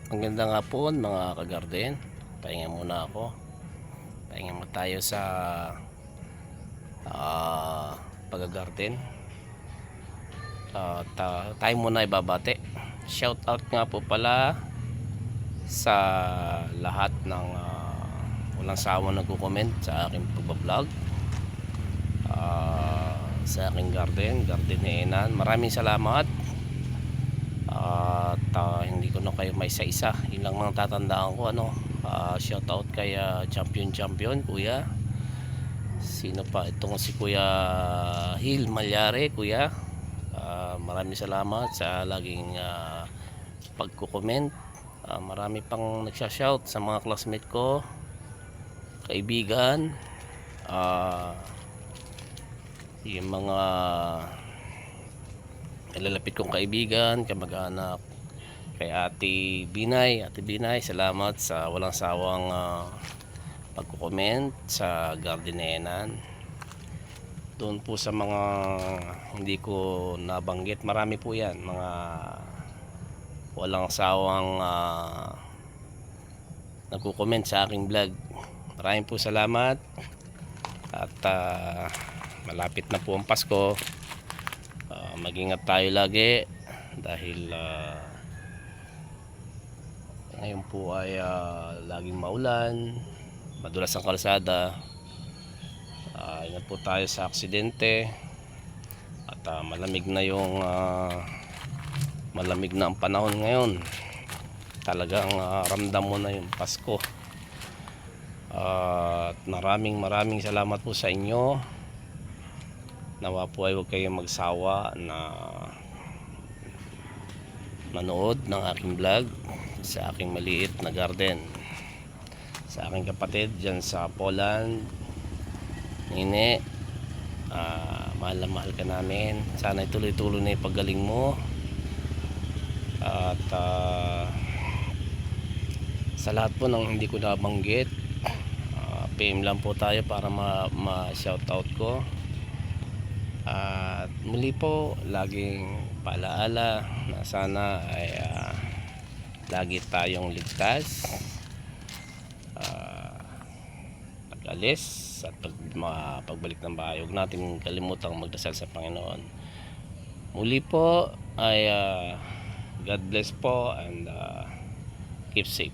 Magandang hapon mga kagarden. Pahinga muna ako. Pahinga mo tayo sa pag-garden. Tayo muna ibabate. Shout out nga po pala sa lahat ng walang sawa nagko-comment sa aking pagbablog, sa aking garden ni Enan. Maraming salamat. At hindi ko na kayo may isa-isa, yun lang mga tatandaan ko. Shout out kay champion kuya, sino pa itong si kuya Hil Malyare. Kuya, maraming salamat sa laging pagko-comment. Marami pang nagsha-shout sa mga classmate ko, kaibigan, yung mga lalapit kong kaibigan, kamag-anak, kay Ate Binay, salamat sa walang sawang pagko-comment sa gardenenan. Doon po sa mga hindi ko nabanggit, marami po yan, mga walang sawang nagko-comment sa aking vlog. Maraming po salamat. At malapit na po ang Pasko. Mag-ingat tayo lagi dahil ngayon po ay laging maulan, madulas ang kalsada. Ingat po tayo sa aksidente. At malamig na ang panahon ngayon. Talagang ramdam mo na yung Pasko. At maraming salamat po sa inyo. Nawa po ay huwag kayong magsawa na manood ng aking vlog sa aking maliit na garden, sa aking kapatid dyan sa Poland. Nine, mahal na mahal ka namin. Sana ituloy-tuloy na yung paggaling mo. At sa lahat po ng hindi ko nabanggit, PM lang po tayo para ma-shoutout ko. At muli po, laging paalaala na sana ay lagi tayong ligtas pag-alis at pagbalik ng bahay. Huwag natin kalimutang magdasal sa Panginoon. Muli po ay God bless po and keep safe.